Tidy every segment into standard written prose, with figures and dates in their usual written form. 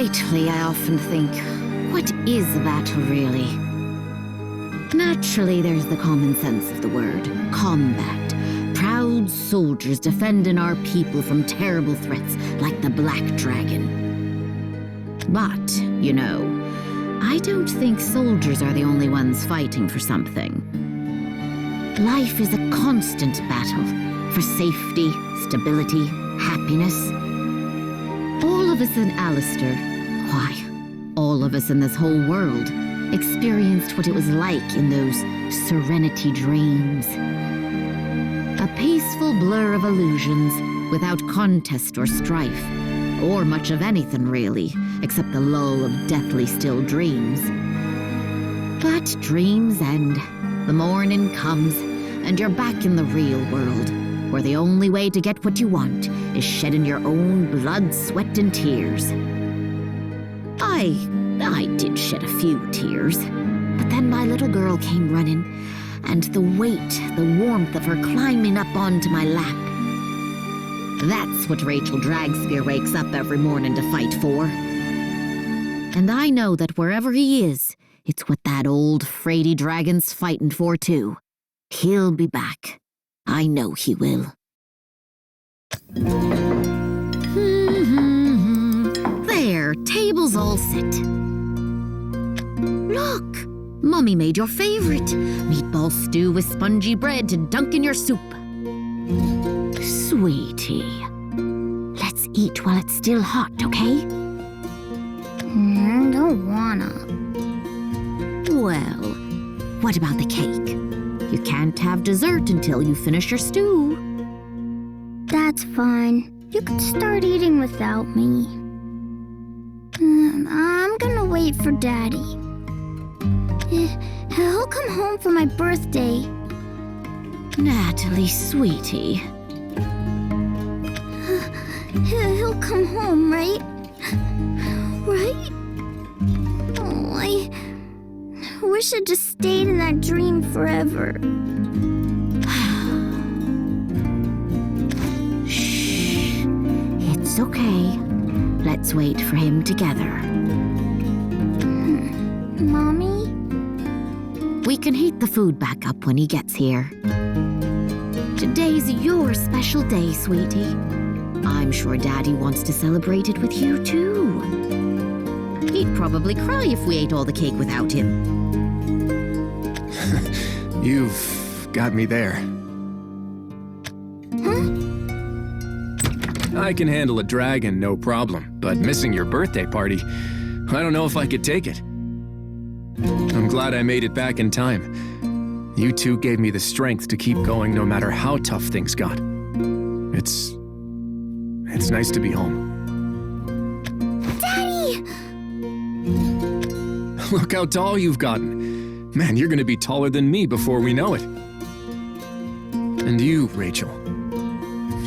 Lately, I often think, what is a battle really? Naturally, there's the common sense of the word, combat. Proud soldiers defending our people from terrible threats like the Black Dragon. But, you know, I don't think soldiers are the only ones fighting for something. Life is a constant battle for safety, stability, happiness. All of us in Alistair, why, all of us in this whole world, experienced what it was like in those serenity dreams. A peaceful blur of illusions without contest or strife, or much of anything really, except the lull of deathly still dreams. But dreams end, the morning comes, and you're back in the real world, where the only way to get what you want is shedding your own blood, sweat, and tears. I did shed a few tears, but then my little girl came running, and the weight, the warmth of her climbing up onto my lap. That's what Rachel Dragspear wakes up every morning to fight for. And I know that wherever he is, it's what that old fraidy dragon's fighting for too. He'll be back. I know he will. There, table's all set. Look, Mummy made your favorite. Meatball stew with spongy bread to dunk in your soup. Sweetie, let's eat while it's still hot, okay? I don't wanna. Well, what about the cake? You can't have dessert until you finish your stew. That's fine. You can start eating without me. I'm gonna wait for Daddy. He'll come home for my birthday. Natalie, sweetie. He'll come home, right? Right? Oh, I wish I just stayed in that dream forever. Shh. It's okay. Let's wait for him together. Mommy? We can heat the food back up when he gets here. Today's your special day, sweetie. I'm sure Daddy wants to celebrate it with you, too. He'd probably cry if we ate all the cake without him. You've got me there. Huh? I can handle a dragon, no problem, but missing your birthday party, I don't know if I could take it. I'm glad I made it back in time. You two gave me the strength to keep going no matter how tough things got. It's nice to be home. Daddy! Look how tall you've gotten. Man, you're gonna be taller than me before we know it. And you, Rachel.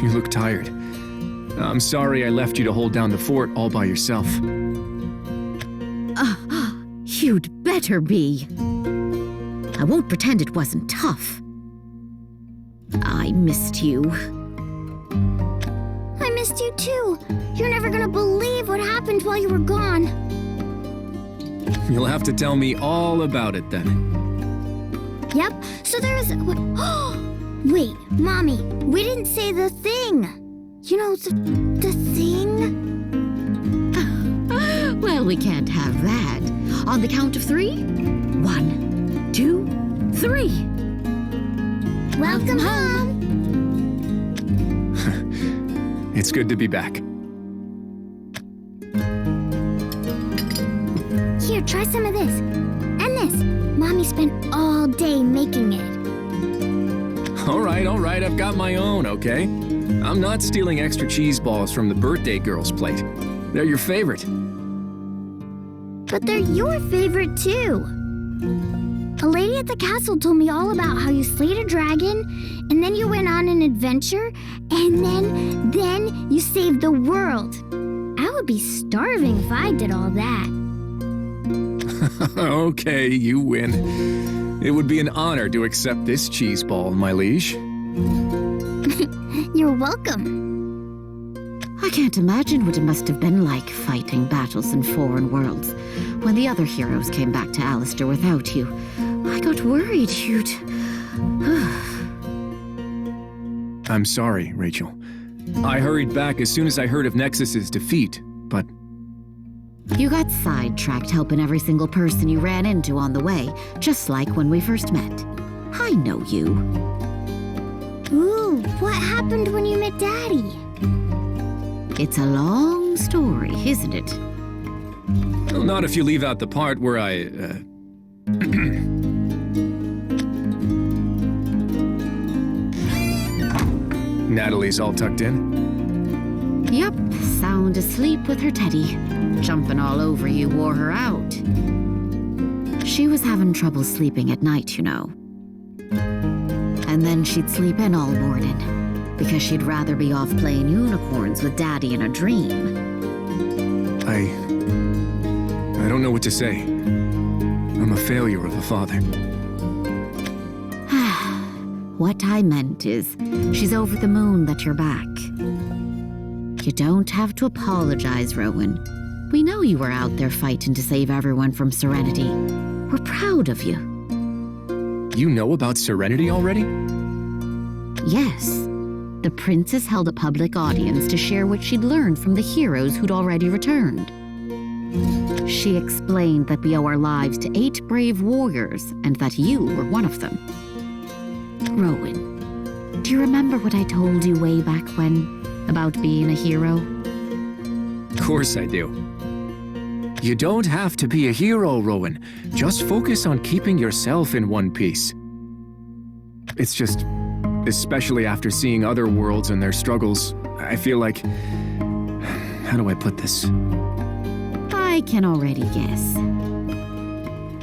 You look tired. I'm sorry I left you to hold down the fort all by yourself. You'd better be. I won't pretend it wasn't tough. I missed you. I missed you too. You're never gonna believe what happened while you were gone. You'll have to tell me all about it then. Yep, so there was... Wait, Mommy, we didn't say the thing. You know, the thing? Well, we can't have that. On the count of 3? 1, 2, 3. Welcome home. It's good to be back. Here, try some of this. And this. Mommy spent all day making it. All right, I've got my own, okay? I'm not stealing extra cheese balls from the birthday girl's plate. They're your favorite. But they're your favorite too. A lady at the castle told me all about how you slayed a dragon, and then you went on an adventure, and then you saved the world. I would be starving if I did all that. Okay, you win. It would be an honor to accept this cheese ball, my liege. You're welcome. I can't imagine what it must have been like fighting battles in foreign worlds when the other heroes came back to Alistair without you. I got worried you'd... I'm sorry, Rachel. I hurried back as soon as I heard of Nexus's defeat, but... You got sidetracked helping every single person you ran into on the way, just like when we first met. I know you. Ooh, what happened when you met Daddy? It's a long story, isn't it? Well, not if you leave out the part where I, Natalie's all tucked in? Yup, sound asleep with her teddy. Jumping all over you wore her out. She was having trouble sleeping at night, you know. And then she'd sleep in all morning, because she'd rather be off playing unicorns with Daddy in a dream. I don't know what to say. I'm a failure of a father. What I meant is, she's over the moon that you're back. You don't have to apologize, Rowan. We know you were out there fighting to save everyone from Serenity. We're proud of you. You know about Serenity already? Yes. The princess held a public audience to share what she'd learned from the heroes who'd already returned. She explained that we owe our lives to 8 brave warriors and that you were one of them. Rowan, do you remember what I told you way back when about being a hero? Of course I do. You don't have to be a hero, Rowan. Just focus on keeping yourself in one piece. It's just, especially after seeing other worlds and their struggles, I feel like... How do I put this? I can already guess.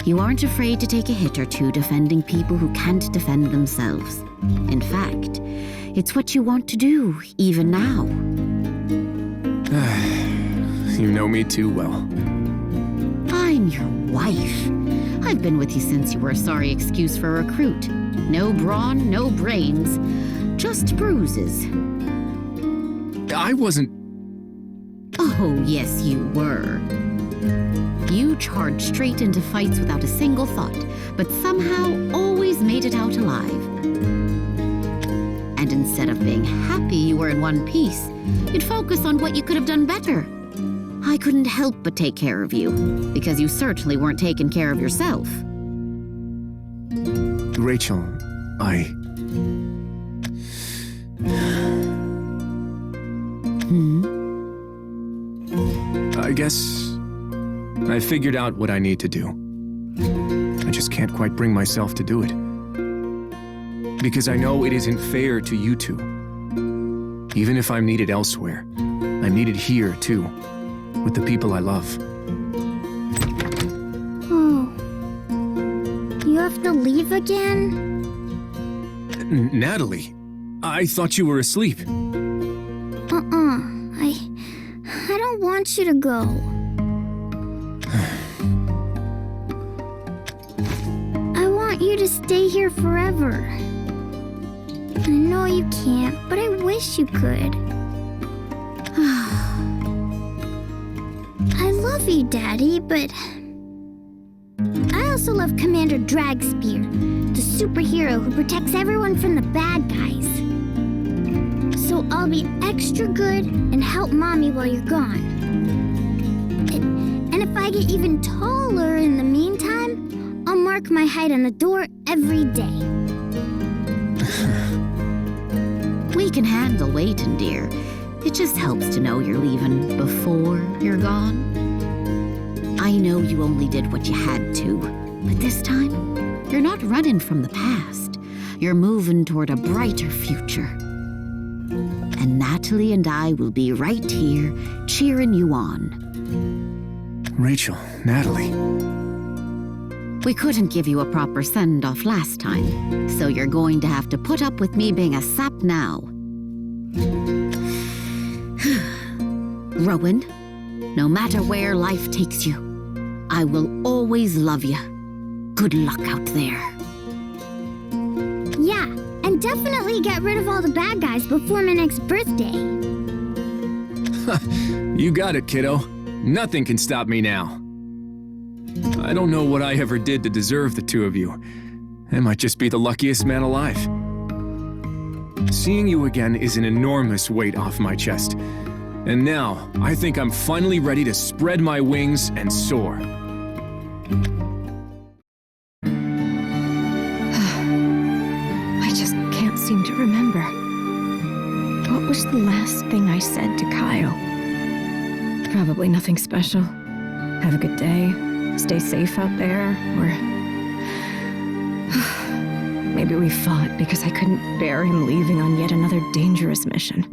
You aren't afraid to take a hit or two defending people who can't defend themselves. In fact, it's what you want to do, even now. You know me too well. I'm your wife. I've been with you since you were a sorry excuse for a recruit. No brawn, no brains, just bruises. I wasn't... Oh, yes, you were. You charged straight into fights without a single thought, but somehow always made it out alive. And instead of being happy you were in one piece, you'd focus on what you could have done better. I couldn't help but take care of you, because you certainly weren't taking care of yourself. Rachel, I guess I figured out what I need to do. I just can't quite bring myself to do it. Because I know it isn't fair to you two. Even if I'm needed elsewhere, I'm needed here too, with the people I love. Oh. You have to leave again? Natalie, I thought you were asleep. I don't want you to go. I want you to stay here forever. I know you can't, but I wish you could. I love you, Daddy, but... I also love Commander Dragspear, the superhero who protects everyone from the bad guys. So I'll be extra good and help Mommy while you're gone. And if I get even taller in the meantime, I'll mark my height on the door every day. We can handle waiting, dear. It just helps to know you're leaving before you're gone. I know you only did what you had to, but this time, you're not running from the past. You're moving toward a brighter future. And Natalie and I will be right here, cheering you on. Rachel, Natalie. We couldn't give you a proper send-off last time, so you're going to have to put up with me being a sap now. Rowan, no matter where life takes you, I will always love you. Good luck out there. Yeah, and definitely get rid of all the bad guys before my next birthday. You got it, kiddo. Nothing can stop me now. I don't know what I ever did to deserve the two of you. I might just be the luckiest man alive. Seeing you again is an enormous weight off my chest. And now, I think I'm finally ready to spread my wings and soar. I just can't seem to remember. What was the last thing I said to Kyle? Probably nothing special. Have a good day. Stay safe out there, or... Maybe we fought because I couldn't bear him leaving on yet another dangerous mission.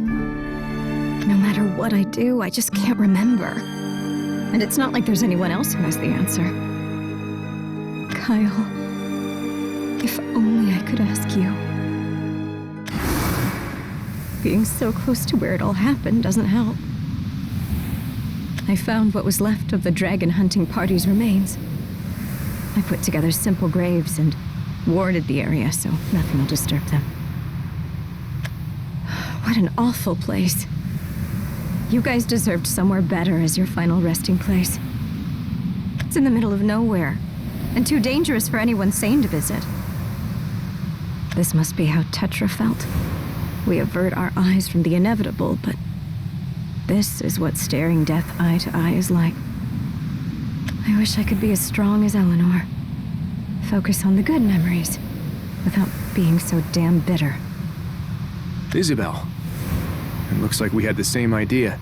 No matter what I do, I just can't remember. And it's not like there's anyone else who has the answer. Kyle, if only I could ask you. Being so close to where it all happened doesn't help. I found what was left of the dragon hunting party's remains. I put together simple graves and warded the area so nothing will disturb them. What an awful place. You guys deserved somewhere better as your final resting place. It's in the middle of nowhere, and too dangerous for anyone sane to visit. This must be how Tetra felt. We avert our eyes from the inevitable, but this is what staring death eye to eye is like. I wish I could be as strong as Eleanor. Focus on the good memories, without being so damn bitter. Isabel, it looks like we had the same idea.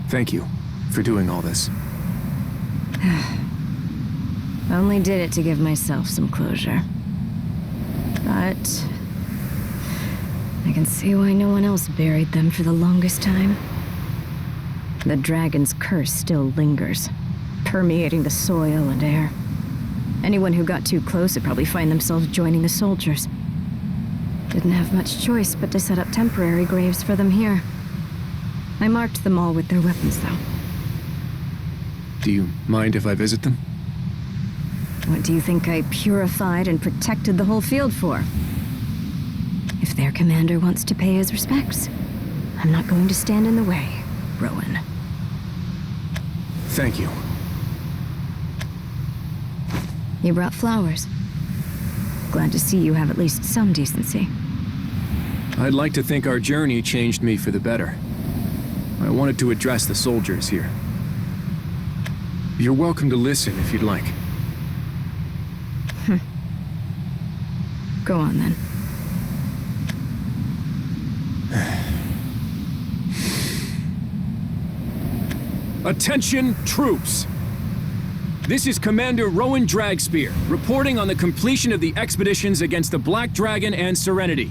Thank you for doing all this. Only did it to give myself some closure. But I can see why no one else buried them for the longest time. The dragon's curse still lingers, permeating the soil and air. Anyone who got too close would probably find themselves joining the soldiers. Didn't have much choice but to set up temporary graves for them here. I marked them all with their weapons, though. Do you mind if I visit them? What do you think I purified and protected the whole field for? If their commander wants to pay his respects, I'm not going to stand in the way, Rowan. Thank you. You brought flowers. Glad to see you have at least some decency. I'd like to think our journey changed me for the better. I wanted to address the soldiers here. You're welcome to listen if you'd like. Go on, then. Attention, troops! This is Commander Rowan Dragspear, reporting on the completion of the expeditions against the Black Dragon and Serenity.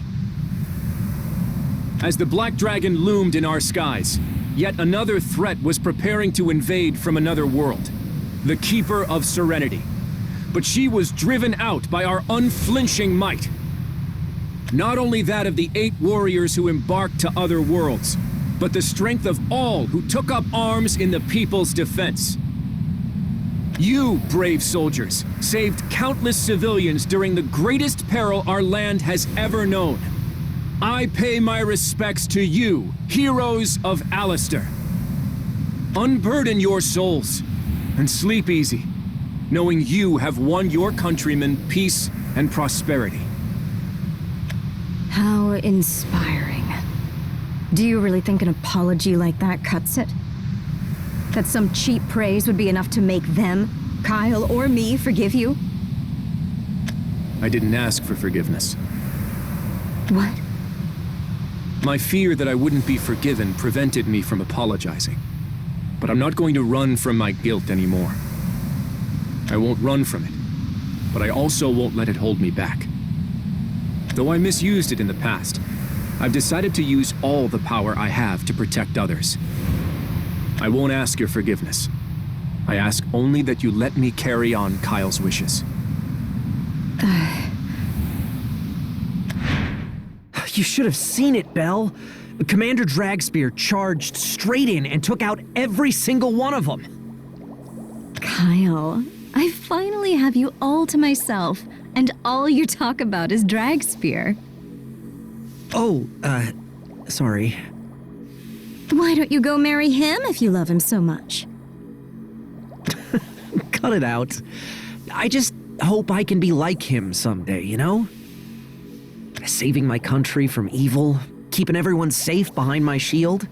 As the Black Dragon loomed in our skies, yet another threat was preparing to invade from another world, the Keeper of Serenity. But she was driven out by our unflinching might. Not only that of the 8 warriors who embarked to other worlds, but the strength of all who took up arms in the people's defense. You, brave soldiers, saved countless civilians during the greatest peril our land has ever known. I pay my respects to you, heroes of Alistair. Unburden your souls and sleep easy, knowing you have won your countrymen peace and prosperity. How inspiring. Do you really think an apology like that cuts it? That some cheap praise would be enough to make them, Kyle or me, forgive you? I didn't ask for forgiveness. What? My fear that I wouldn't be forgiven prevented me from apologizing. But I'm not going to run from my guilt anymore. I won't run from it, but I also won't let it hold me back. Though I misused it in the past, I've decided to use all the power I have to protect others. I won't ask your forgiveness. I ask only that you let me carry on Kyle's wishes. You should have seen it, Belle. Commander Dragspear charged straight in and took out every single one of them. Kyle, I finally have you all to myself, and all you talk about is Dragspear. Oh, sorry. What? Why don't you go marry him if you love him so much? Cut it out. I just hope I can be like him someday, you know? Saving my country from evil, keeping everyone safe behind my shield,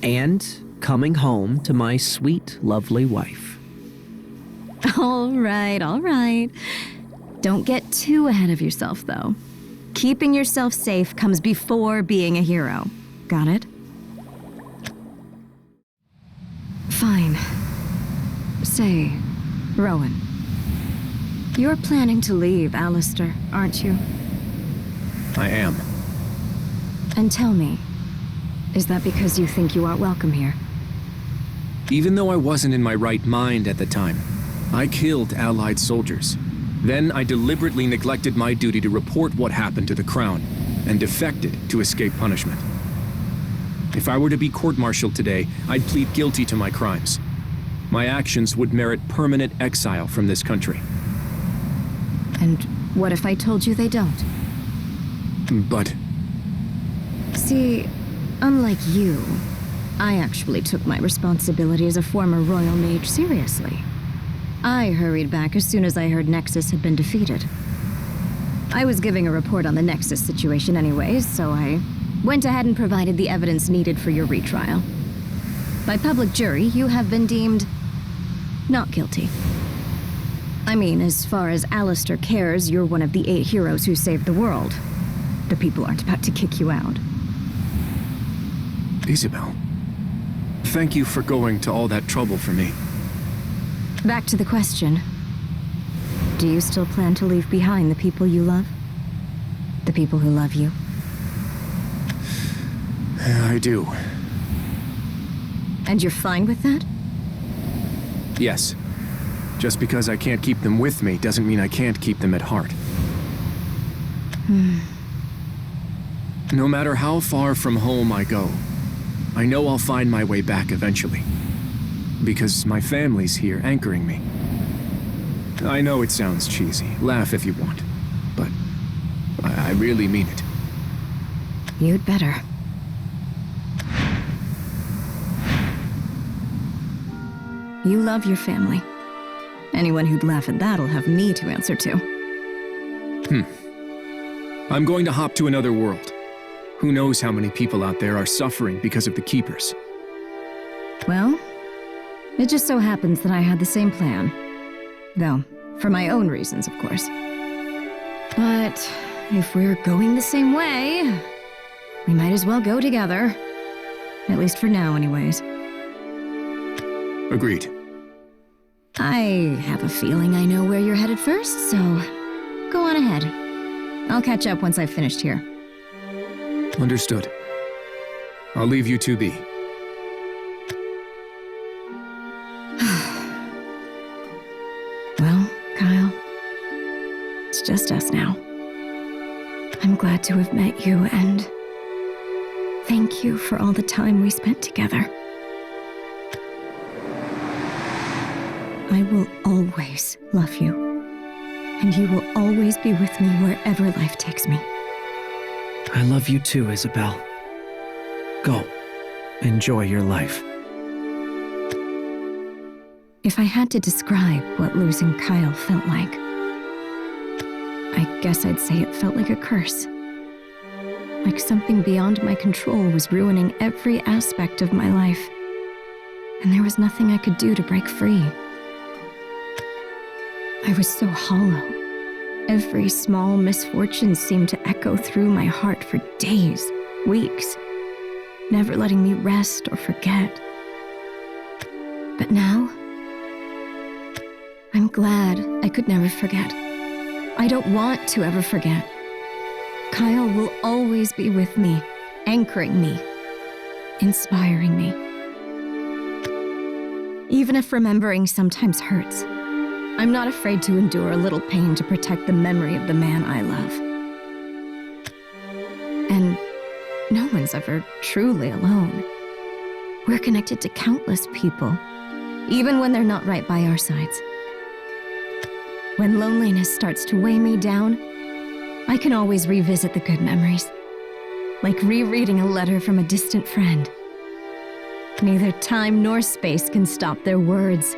and coming home to my sweet, lovely wife. All right, all right. Don't get too ahead of yourself, though. Keeping yourself safe comes before being a hero. Got it? Fine. Say, Rowan. You're planning to leave, Alistair, aren't you? I am. And tell me, is that because you think you aren't welcome here? Even though I wasn't in my right mind at the time, I killed Allied soldiers. Then I deliberately neglected my duty to report what happened to the Crown, and defected to escape punishment. If I were to be court-martialed today, I'd plead guilty to my crimes. My actions would merit permanent exile from this country. And what if I told you they don't? But See, unlike you, I actually took my responsibility as a former royal mage seriously. I hurried back as soon as I heard Nexus had been defeated. I was giving a report on the Nexus situation anyways, so I went ahead and provided the evidence needed for your retrial. By public jury, you have been deemed not guilty. I mean, as far as Alistair cares, you're one of the 8 heroes who saved the world. The people aren't about to kick you out. Isabel, thank you for going to all that trouble for me. Back to the question. Do you still plan to leave behind the people you love? The people who love you? I do. And you're fine with that? Yes. Just because I can't keep them with me doesn't mean I can't keep them at heart. No matter how far from home I go, I know I'll find my way back eventually. Because my family's here anchoring me. I know it sounds cheesy. Laugh if you want. But I really mean it. You'd better. You love your family. Anyone who'd laugh at that'll have me to answer to. I'm going to hop to another world. Who knows how many people out there are suffering because of the Keepers? Well, it just so happens that I had the same plan. Though, for my own reasons, of course. But if we're going the same way, we might as well go together. At least for now, anyways. Agreed. I have a feeling I know where you're headed first, so go on ahead. I'll catch up once I've finished here. Understood. I'll leave you to be. Well, Kyle, it's just us now. I'm glad to have met you, and thank you for all the time we spent together. I will always love you, and you will always be with me wherever life takes me. I love you too, Isabel. Go. Enjoy your life. If I had to describe what losing Kyle felt like, I guess I'd say it felt like a curse. Like something beyond my control was ruining every aspect of my life, and there was nothing I could do to break free. I was so hollow. Every small misfortune seemed to echo through my heart for days, weeks, never letting me rest or forget. But now, I'm glad I could never forget. I don't want to ever forget. Kyle will always be with me, anchoring me, inspiring me. Even if remembering sometimes hurts, I'm not afraid to endure a little pain to protect the memory of the man I love. And no one's ever truly alone. We're connected to countless people, even when they're not right by our sides. When loneliness starts to weigh me down, I can always revisit the good memories, like rereading a letter from a distant friend, Neither time nor space can stop their words,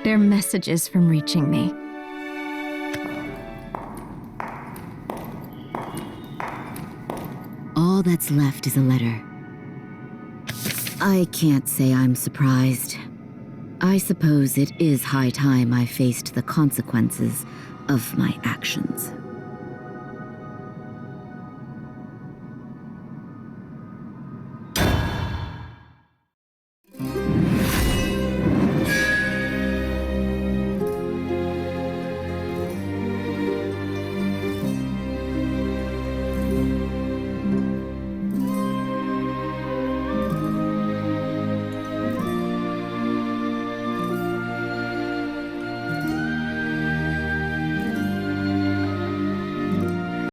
their messages from reaching me. All that's left is a letter. I can't say I'm surprised. I suppose it is high time I faced the consequences of my actions.